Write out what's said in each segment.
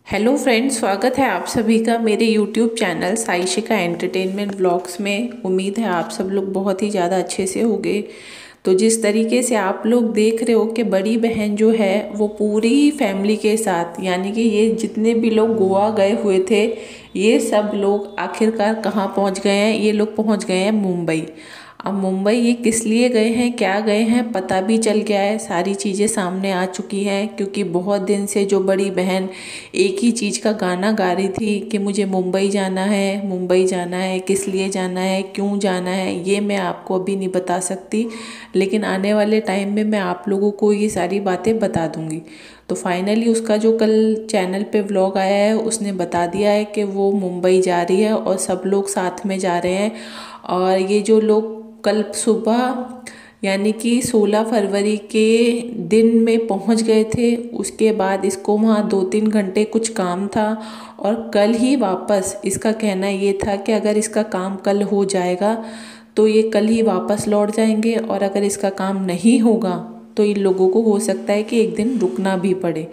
Hello friends, स्वागत है आप सभी का मेरे यूट्यूब चैनल साइशिका एंटरटेनमेंट व्लॉग्स में। उम्मीद है आप सब लोग बहुत ही ज़्यादा अच्छे से होंगे। तो जिस तरीके से आप लोग देख रहे हो कि बड़ी बहन जो है वो पूरी फैमिली के साथ, यानी कि ये जितने भी लोग गोवा गए हुए थे, ये सब लोग आखिरकार कहाँ पहुँच गए हैं? ये लोग पहुँच गए हैं मुंबई। अब मुंबई ये किस लिए गए हैं, क्या गए हैं, पता भी चल गया है। सारी चीज़ें सामने आ चुकी हैं, क्योंकि बहुत दिन से जो बड़ी बहन एक ही चीज़ का गाना गा रही थी कि मुझे मुंबई जाना है, मुंबई जाना है। किस लिए जाना है, क्यों जाना है, ये मैं आपको अभी नहीं बता सकती, लेकिन आने वाले टाइम में मैं आप लोगों को ये सारी बातें बता दूंगी। तो फाइनली उसका जो कल चैनल पे व्लॉग आया है उसने बता दिया है कि वो मुंबई जा रही है और सब लोग साथ में जा रहे हैं। और ये जो लोग कल सुबह यानी कि 16 फरवरी के दिन में पहुंच गए थे, उसके बाद इसको वहाँ 2-3 घंटे कुछ काम था और कल ही वापस, इसका कहना ये था कि अगर इसका काम कल हो जाएगा तो ये कल ही वापस लौट जाएंगे, और अगर इसका काम नहीं होगा तो इन लोगों को हो सकता है कि एक दिन रुकना भी पड़े।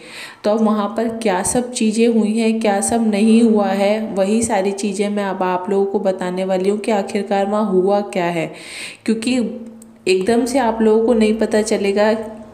तो अब वहाँ पर क्या सब चीज़ें हुई हैं, क्या सब नहीं हुआ है, वही सारी चीज़ें मैं अब आप लोगों को बताने वाली हूँ कि आखिरकार वहाँ हुआ क्या है। क्योंकि एकदम से आप लोगों को नहीं पता चलेगा,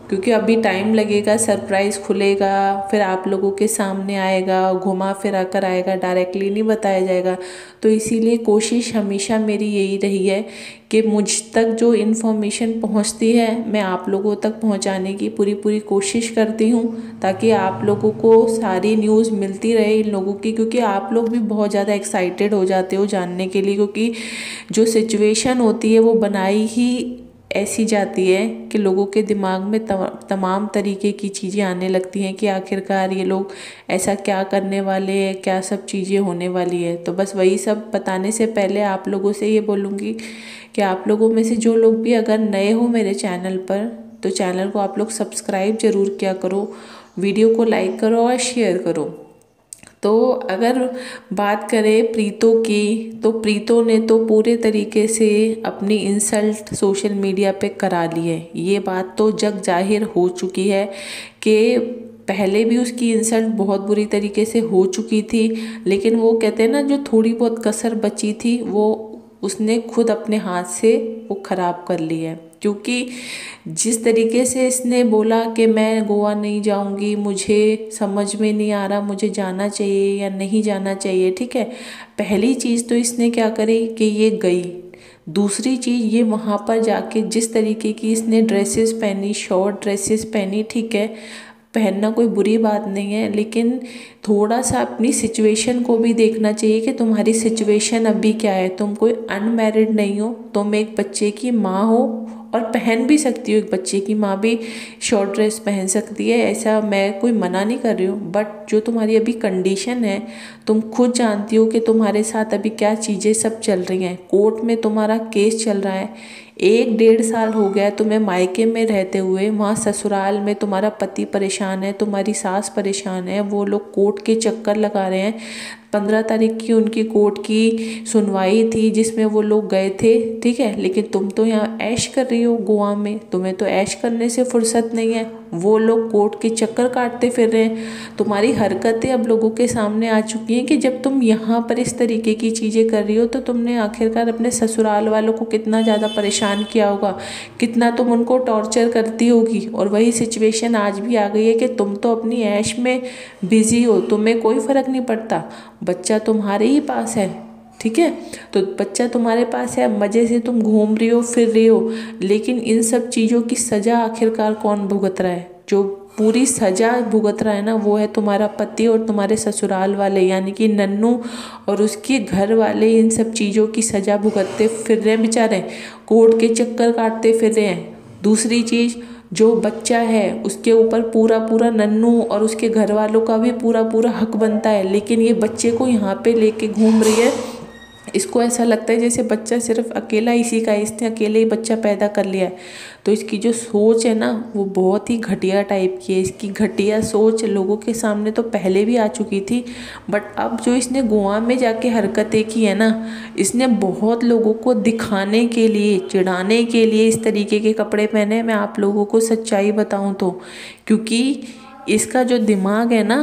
क्योंकि अभी टाइम लगेगा, सरप्राइज़ खुलेगा, फिर आप लोगों के सामने आएगा, घुमा फिरा कर आएगा, डायरेक्टली नहीं बताया जाएगा। तो इसीलिए कोशिश हमेशा मेरी यही रही है कि मुझ तक जो इन्फॉर्मेशन पहुंचती है मैं आप लोगों तक पहुंचाने की पूरी पूरी कोशिश करती हूं, ताकि आप लोगों को सारी न्यूज़ मिलती रहे इन लोगों की। क्योंकि आप लोग भी बहुत ज़्यादा एक्साइटेड हो जाते हो जानने के लिए, क्योंकि जो सिचुएशन होती है वो बनाई ही ऐसी जाती है कि लोगों के दिमाग में तमाम तरीके की चीज़ें आने लगती हैं कि आखिरकार ये लोग ऐसा क्या करने वाले हैं, क्या सब चीज़ें होने वाली है। तो बस वही सब बताने से पहले आप लोगों से ये बोलूँगी कि आप लोगों में से जो लोग भी अगर नए हो मेरे चैनल पर, तो चैनल को आप लोग सब्सक्राइब ज़रूर किया करो, वीडियो को लाइक करो और शेयर करो। तो अगर बात करें प्रीतो की, तो प्रीतो ने तो पूरे तरीके से अपनी इंसल्ट सोशल मीडिया पे करा ली है। ये बात तो जग जाहिर हो चुकी है कि पहले भी उसकी इंसल्ट बहुत बुरी तरीके से हो चुकी थी, लेकिन वो कहते हैं ना, जो थोड़ी बहुत कसर बची थी वो उसने खुद अपने हाथ से वो खराब कर ली है। क्योंकि जिस तरीके से इसने बोला कि मैं गोवा नहीं जाऊंगी, मुझे समझ में नहीं आ रहा मुझे जाना चाहिए या नहीं जाना चाहिए, ठीक है। पहली चीज़ तो इसने क्या करी कि ये गई। दूसरी चीज़, ये वहाँ पर जाके जिस तरीके की इसने ड्रेसेस पहनी, शॉर्ट ड्रेसेस पहनी, ठीक है, पहनना कोई बुरी बात नहीं है, लेकिन थोड़ा सा अपनी सिचुएशन को भी देखना चाहिए कि तुम्हारी सिचुएशन अभी क्या है। तुम कोई अनमैरिड नहीं हो, तुम एक बच्चे की माँ हो, और पहन भी सकती हो, एक बच्चे की माँ भी शॉर्ट ड्रेस पहन सकती है, ऐसा मैं कोई मना नहीं कर रही हूँ। बट जो तुम्हारी अभी कंडीशन है, तुम खुद जानती हो कि तुम्हारे साथ अभी क्या चीज़ें सब चल रही हैं। कोर्ट में तुम्हारा केस चल रहा है, 1-1.5 साल हो गया तुम्हें मायके में रहते हुए। वहाँ ससुराल में तुम्हारा पति परेशान है, तुम्हारी सास परेशान है, वो लोग कोर्ट के चक्कर लगा रहे हैं। 15 तारीख की उनकी कोर्ट की सुनवाई थी जिसमें वो लोग गए थे, ठीक है, लेकिन तुम तो यहाँ ऐश कर रही हो गोवा में, तुम्हें तो ऐश करने से फुर्सत नहीं है। वो लोग कोर्ट के चक्कर काटते फिर रहे हैं। तुम्हारी हरकतें अब लोगों के सामने आ चुकी हैं कि जब तुम यहाँ पर इस तरीके की चीज़ें कर रही हो तो तुमने आखिरकार अपने ससुराल वालों को कितना ज़्यादा परेशान किया होगा, कितना तुम उनको टॉर्चर करती होगी। और वही सिचुएशन आज भी आ गई है कि तुम तो अपनी ऐश में बिजी हो, तुम्हें कोई फ़र्क नहीं पड़ता, बच्चा तुम्हारे ही पास है, ठीक है। तो बच्चा तुम्हारे पास है, मज़े से तुम घूम रही हो, फिर रही हो, लेकिन इन सब चीज़ों की सज़ा आखिरकार कौन भुगत रहा है? जो पूरी सज़ा भुगत रहा है ना, वो है तुम्हारा पति और तुम्हारे ससुराल वाले, यानी कि नन्नू और उसके घर वाले। इन सब चीज़ों की सज़ा भुगतते फिर रहे हैं बेचारे, कोर्ट के चक्कर काटते फिर रहे हैं। दूसरी चीज़, जो बच्चा है उसके ऊपर पूरा पूरा नन्नू और उसके घर वालों का भी पूरा पूरा हक बनता है, लेकिन ये बच्चे को यहाँ पे लेके घूम रही है। इसको ऐसा लगता है जैसे बच्चा सिर्फ अकेला इसी का है, इसने अकेले ही बच्चा पैदा कर लिया है। तो इसकी जो सोच है ना, वो बहुत ही घटिया टाइप की है। इसकी घटिया सोच लोगों के सामने तो पहले भी आ चुकी थी, बट अब जो इसने गोवा में जाके हरकतें की है ना, इसने बहुत लोगों को दिखाने के लिए, चिढ़ाने के लिए इस तरीके के कपड़े पहने। मैं आप लोगों को सच्चाई बताऊं तो, क्योंकि इसका जो दिमाग है ना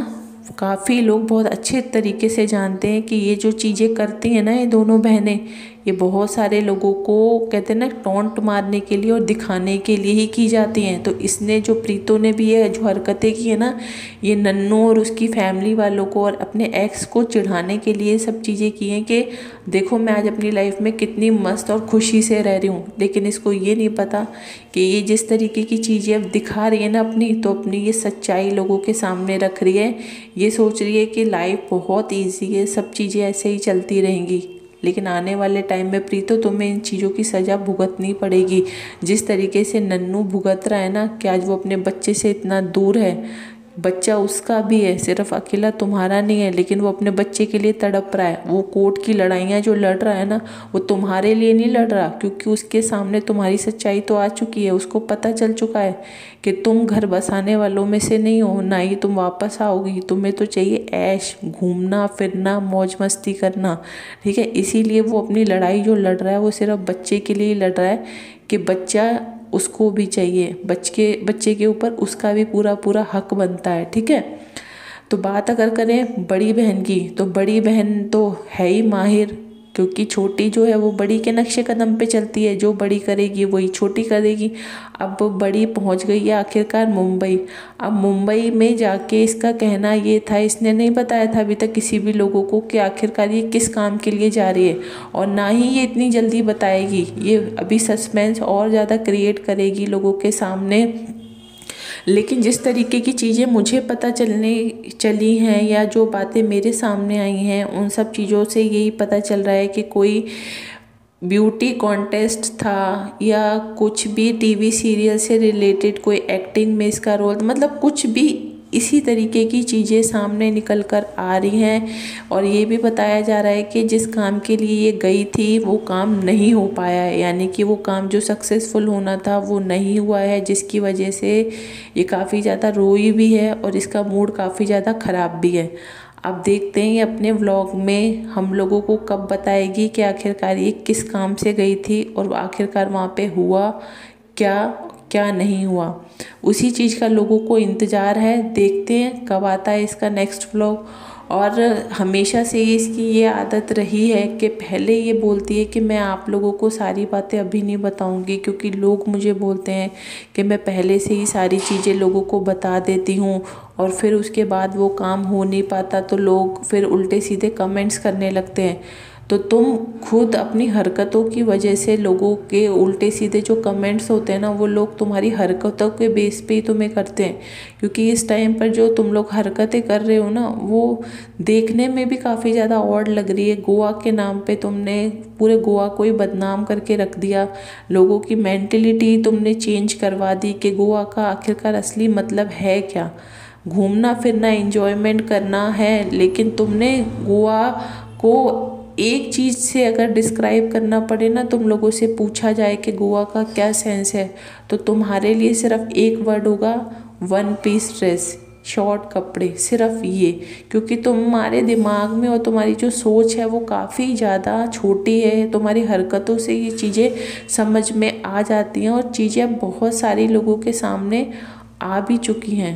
काफ़ी लोग बहुत अच्छे तरीके से जानते हैं कि ये जो चीज़ें करती हैं ना ये दोनों बहनें, ये बहुत सारे लोगों को कहते हैं ना टॉन्ट मारने के लिए और दिखाने के लिए ही की जाती हैं। तो इसने जो प्रीतो ने भी ये जो हरकतें की है ना, ये नन्नू और उसकी फैमिली वालों को और अपने एक्स को चिढ़ाने के लिए सब चीज़ें की हैं कि देखो मैं आज अपनी लाइफ में कितनी मस्त और खुशी से रह रही हूँ। लेकिन इसको ये नहीं पता कि ये जिस तरीके की चीज़ें अब दिखा रही है ना अपनी, तो अपनी ये सच्चाई लोगों के सामने रख रही है। ये सोच रही है कि लाइफ बहुत ईजी है, सब चीज़ें ऐसे ही चलती रहेंगी। लेकिन आने वाले टाइम में प्रीतो तुम्हें इन चीज़ों की सज़ा भुगतनी पड़ेगी। जिस तरीके से नन्नू भुगत रहा है ना कि आज वो अपने बच्चे से इतना दूर है, बच्चा उसका भी है, सिर्फ अकेला तुम्हारा नहीं है, लेकिन वो अपने बच्चे के लिए तड़प रहा है। वो कोर्ट की लड़ाइयाँ जो लड़ रहा है ना, वो तुम्हारे लिए नहीं लड़ रहा, क्योंकि उसके सामने तुम्हारी सच्चाई तो आ चुकी है। उसको पता चल चुका है कि तुम घर बसाने वालों में से नहीं हो, ना ही तुम वापस आओगी। तुम्हें तो चाहिए ऐश, घूमना फिरना, मौज मस्ती करना, ठीक है। इसीलिए वो अपनी लड़ाई जो लड़ रहा है वो सिर्फ बच्चे के लिए लड़ रहा है कि बच्चा उसको भी चाहिए, बच्चे के ऊपर उसका भी पूरा पूरा हक बनता है, ठीक है। तो बात अगर करें बड़ी बहन की, तो बड़ी बहन तो है ही माहिर, क्योंकि छोटी जो है वो बड़ी के नक्शे कदम पे चलती है। जो बड़ी करेगी वही छोटी करेगी। अब बड़ी पहुंच गई है आखिरकार मुंबई। अब मुंबई में जाके इसका कहना ये था, इसने नहीं बताया था अभी तक किसी भी लोगों को कि आखिरकार ये किस काम के लिए जा रही है, और ना ही ये इतनी जल्दी बताएगी। ये अभी सस्पेंस और ज़्यादा क्रिएट करेगी लोगों के सामने। लेकिन जिस तरीके की चीज़ें मुझे पता चली हैं या जो बातें मेरे सामने आई हैं, उन सब चीज़ों से यही पता चल रहा है कि कोई ब्यूटी कॉन्टेस्ट था या कुछ भी टीवी सीरियल से रिलेटेड कोई एक्टिंग में इसका रोल, मतलब कुछ भी इसी तरीके की चीज़ें सामने निकल कर आ रही हैं। और ये भी बताया जा रहा है कि जिस काम के लिए ये गई थी वो काम नहीं हो पाया है, यानी कि वो काम जो सक्सेसफुल होना था वो नहीं हुआ है, जिसकी वजह से ये काफ़ी ज़्यादा रोई भी है और इसका मूड काफ़ी ज़्यादा ख़राब भी है। अब देखते हैं ये अपने व्लॉग में हम लोगों को कब बताएगी कि आखिरकार ये किस काम से गई थी और आखिरकार वहाँ पे हुआ क्या क्या नहीं हुआ। उसी चीज़ का लोगों को इंतज़ार है, देखते हैं कब आता है इसका नेक्स्ट व्लॉग। और हमेशा से इसकी ये आदत रही है कि पहले ये बोलती है कि मैं आप लोगों को सारी बातें अभी नहीं बताऊंगी, क्योंकि लोग मुझे बोलते हैं कि मैं पहले से ही सारी चीज़ें लोगों को बता देती हूँ, और फिर उसके बाद वो काम हो नहीं पाता तो लोग फिर उल्टे सीधे कमेंट्स करने लगते हैं। तो तुम खुद अपनी हरकतों की वजह से लोगों के उल्टे सीधे जो कमेंट्स होते हैं ना, वो लोग तुम्हारी हरकतों के बेस पे ही तुम्हें करते हैं। क्योंकि इस टाइम पर जो तुम लोग हरकतें कर रहे हो ना, वो देखने में भी काफ़ी ज़्यादा ऑड लग रही है। गोवा के नाम पे तुमने पूरे गोवा को ही बदनाम करके रख दिया। लोगों की मेंटेलिटी तुमने चेंज करवा दी कि गोवा का आखिरकार असली मतलब है क्या। घूमना फिरना एंजॉयमेंट करना है, लेकिन तुमने गोवा को एक चीज़ से अगर डिस्क्राइब करना पड़े ना, तुम लोगों से पूछा जाए कि गोवा का क्या सेंस है, तो तुम्हारे लिए सिर्फ एक वर्ड होगा, वन पीस ड्रेस, शॉर्ट कपड़े, सिर्फ ये। क्योंकि तुम्हारे दिमाग में और तुम्हारी जो सोच है वो काफ़ी ज़्यादा छोटी है। तुम्हारी हरकतों से ये चीज़ें समझ में आ जाती हैं और चीज़ें बहुत सारी लोगों के सामने आ भी चुकी हैं।